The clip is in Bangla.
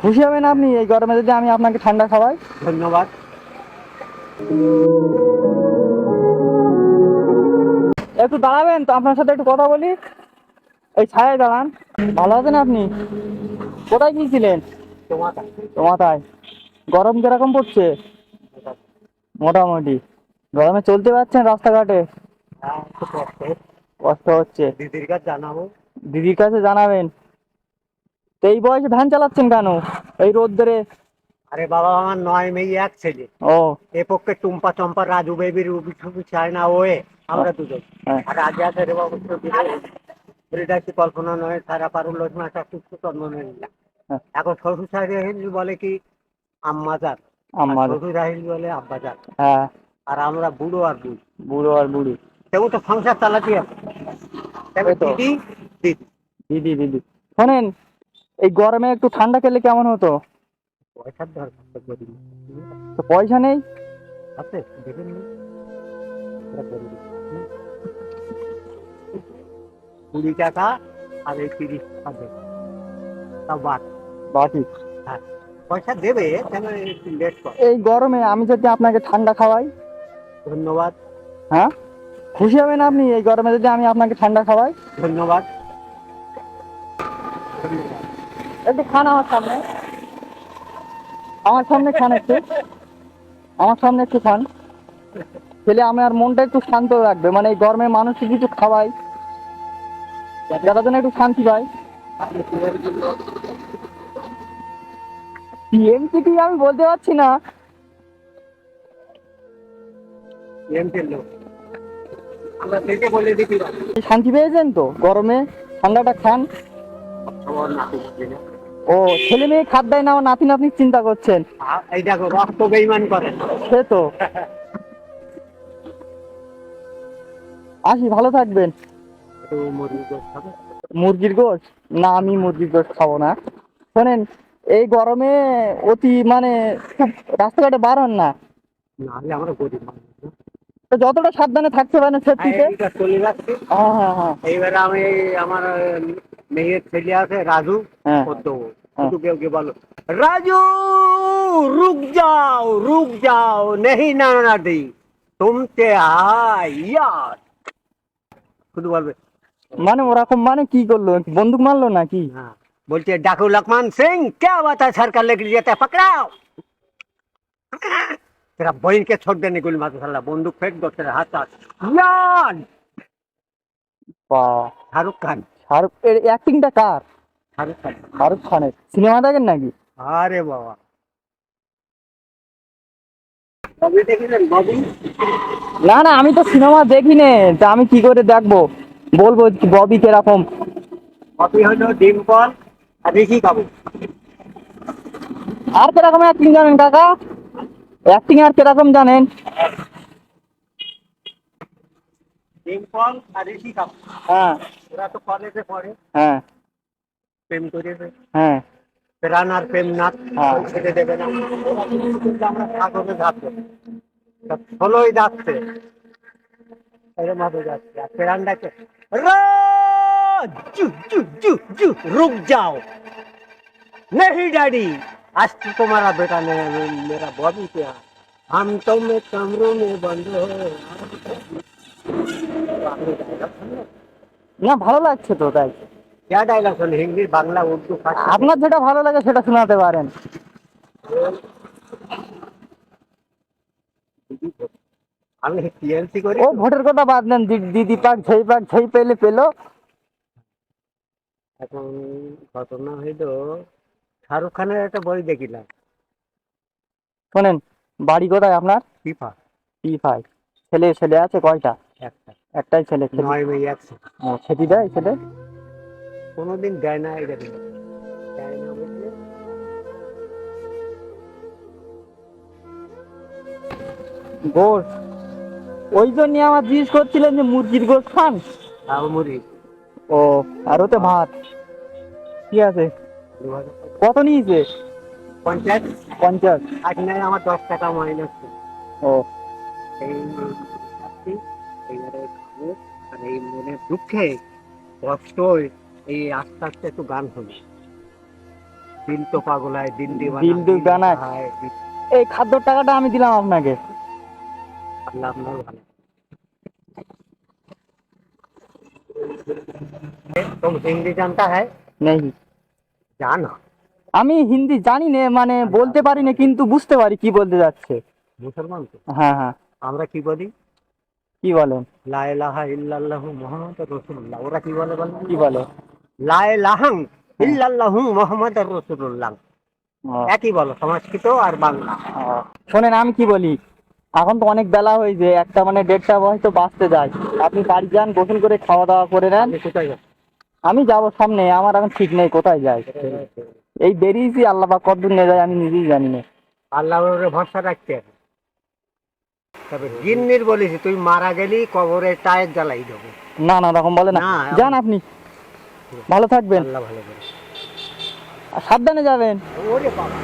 খুশি হবেন আপনি এই গরমে যদি আমি আপনাকে ঠান্ডা খাওয়াই? ধন্যবাদ। একটু দাঁড়াবেন তো, আপনার সাথে একটু কথা বলি। এই ছায়ায় দাঁড়ান। ভালো আছেন আপনি? কোথায় গিয়েছিলেন? তোমাকে তোমাতায়। গরম কিরকম পড়ছে? মোটামুটি। গরমে চলতে পারছেন রাস্তাঘাটে? একটু কষ্ট কষ্ট হচ্ছে। দিদির কাছে জানাবো। দিদির কাছে জানাবেন। তো এই বয়সে ভ্যান চালাচ্ছেন কেন এই রোদ্দুরে? আরে বাবা, আমার 9 মেয়ে এক ছেলে। ও। এ পক্ষে টুম্পা চম্পা রাজু বেবি রুবি টুবি চায় না ওয়ে, আমরা দুজন। হ্যাঁ। আর আগে আছে রে বাবু, এটা কি কল্পনা নয়, সারা পারুল লোচনাটা সুস্থ জন্ম নিলাম। হ্যাঁ। এখন শ্বশুর সাহেব বলে কি আম্মাজার, আর আমার। শ্বশুর সাহেব বলে আব্বাজার। হ্যাঁ। আর আমরা বুড়ো আর বুড়ি, বুড়ো আর বুড়ি। তেও তো সংসার চালাতে হবে। তবে এই তো। দিদি দিদি দিদি দিদি। শোনেন, এই গরমে একটু ঠান্ডা খেলে কেমন হতো? পয়সার দরকার তো গরিব তো পয়সা নেই। আছে, দেখেন নি? ওরা গরিব। 20 টাকা আর এই 30 টাকা দেবে, তাও বাদ। বাকি। হ্যাঁ, পয়সা দেবে, কেন একটু লেট কর। এই গরমে আমি যদি আপনাকে ঠান্ডা খাওয়াই? ধন্যবাদ। হ্যাঁ, খুশি হবেন আপনি এই গরমে যদি আমি আপনাকে ঠান্ডা খাওয়াই? ধন্যবাদ। ধন্যবাদ। একটু খান আমার সামনে। আমার সামনে খান একটু। আমার সামনে একটু খান। খেলে আমার মনটা একটু শান্ত রাখবে, মানে এই গরমে মানুষকে কিছু খাওয়াই যারা যেন একটু শান্তি পায়। টিএমসি কি আমি বলতে পারছি না। এমপি লোক আমরা থেকে বলে দিতে পারি। শান্তি পেয়েছেন তো গরমে? ঠান্ডাটা খান। খবর না বুঝলি না। ও, ছেলে মেয়ে খাদ দেয় না, আমার নাতি নাতনির চিন্তা করছেন? এই দেখো, রক্ত বেইমান করে। সে তো। আসি, ভালো থাকবেন। একটু মুরগি গোশ খাবে? মুরগির গোশ? না, আমি মুরগির গোশ খাবো না। শোনেন, এই গরমে অতি মানে খুব রাস্তাঘাটে বার হন না। নাহলে আমরা গরিব মানুষ না। তো যতটা সাবধানে থাকতে পারেন সেফটিতে। এইটা চলে যাচ্ছে। হ্যাঁ হ্যাঁ হ্যাঁ। এইবারে আমি আমার মেয়ের ছেলে আছে রাজু, হ্যাঁ ওর দেবো। হ্যাঁ। শুধু কেউ কে বলো, রাজু रुक जाओ नहीं नाना दी तुमसे यार, শুধু বলবে। মানে ওরকম মানে কি করলো, বন্দুক মারলো নাকি? हाँ, बोलती है डाकू लखमान सिंह, क्या बात है, सर कर लेके जाता है, पकड़ाओ। तेरा बहन के छोड़ देने गोली मार साला, बंदूक फेंक दो तेरे हाथ हाथ यार। বা। शाहरुख खान। শাহরুখ এর অ্যাক্টিংটা কার? शाहरुख खान। শাহরুখ খানের সিনেমা দেখেন নাকি? अरे बाबा, बॉबी देखिলেন बॉबी? না না, আমি তো সিনেমা দেখি নে, তা আমি কি করে দেখবো, বলবো ববি কিরকম। बॉबी হলো ডিম্পল আর ঋষি কাপুর। আর কিরকম অ্যাক্টিং জানেন কাকা? অ্যাক্টিং আর কিরকম জানেন? ডিম্পল আর ঋষি কাপুর, হ্যাঁ ওরা তো কলেজে পড়ে, হ্যাঁ প্রেম করেছে। হ্যাঁ প্রাণ আর প্রেম নাথ হ্যাঁ। ছেড়ে দেবে না। ওরা কিন্তু আমরা সাগরে যাচ্ছে, ষোলোই যাচ্ছে, এরম ভাবে যাচ্ছে। আর প্রাণটাকে জু জু জু জু रुक जाओ नहीं डैडी, आज तो तुम्हारा बेटा नहीं, मेरा बॉबी के यहाँ हम तो में कमरों में बंद हो। না, ভালো লাগছে তো তাই। क्या डायलॉग सुन, हिंदी बांग्ला उर्दू फारसी? আপনার যেটা ভালো লাগে সেটা শোনাতে পারেন। আমি টিএমসি করি ও তো। ভোটের কথা বাদ দেন, দিদি পাক যেই পেলে পেলো। এখন ঘটনা হইলো, শাহরুখ খানের একটা বই দেখিলাম, শোনেন, বাড়ি কোথায় আপনার? ফিফা। P5। ছেলে ছেলে আছে কয়টা? একটা। একটাই ছেলে। খেতে 9 মেয়ে একশো। ও, খেতে দেয় ছেলে? কোনোদিন দেয় না, এটা দেয় না বললে গোশ? ওই জন্য আমার জিজ্ঞেস করছিলেন যে মুরগির গোশ খান? তাও মুড়ি। ও, আর ওতে ভাত। ঠিক আছে। 2000 কত নিয়েছে? 50। 50। আজ নাই আমার 10 টাকা মাইনাস। ও। এই খাচ্ছি, এইবারে খাবো। আর এই মনে দুঃখে কষ্ট, এই আস্তে আস্তে একটু গান শুনি। দিল তো পাগল হয়, দিল দিওয়ানা, দিল দিওয়ানা। হয়। এই খাদ্যর টাকাটা আমি দিলাম আপনাকে। আল্লাহ আপনার ভালো। तुम हिंदी जानता है? নেই, জানো আমি হিন্দি জানি না, মানে বলতে পারি না, কিন্তু বুঝতে পারি কি বলতে যাচ্ছে। মুসলমান তো হ্যাঁ হ্যাঁ, আমরা কি বলি? কি বলেন? লা ইলাহা ইল্লাল্লাহু মুহাম্মাদুর রাসূলুল্লাহ। ওরা কি বলে বলেন? কি বলে? লা ইলাহা হ্যাঁ। ইল্লাল্লাহু মুহাম্মাদুর রাসূলুল্লাহ। ও, একই বলো, সংস্কৃত আর বাংলা। ও। শোনেন আমি কি বলি, এখন তো অনেক বেলা হয়েছে, একটা মানে 1:30 হয়তো বাজতে যায়। আপনি বাড়ি যান, গোসল করে খাওয়া দাওয়া করে নেন। আপনি কোথায় যাচ্ছেন? আমি যাব সামনে, আমার এখন ঠিক নেই কোথায় যাই। এই বেরিয়েছি, আল্লাহ পাক কতদূর নিয়ে যায় আমি নিজেই জানি না। আল্লাহর উপরে ভরসা রাখতে হবে। তবে জিন্নির বলেছি, তুই মারা গেলি কবরে টায়ার জ্বালাই দেবো। না না, ওরকম বলে না। না, যান আপনি, ভালো থাকবেন, আল্লাহ ভালো করে। আর সাবধানে যাবেন। ওরে বাবা।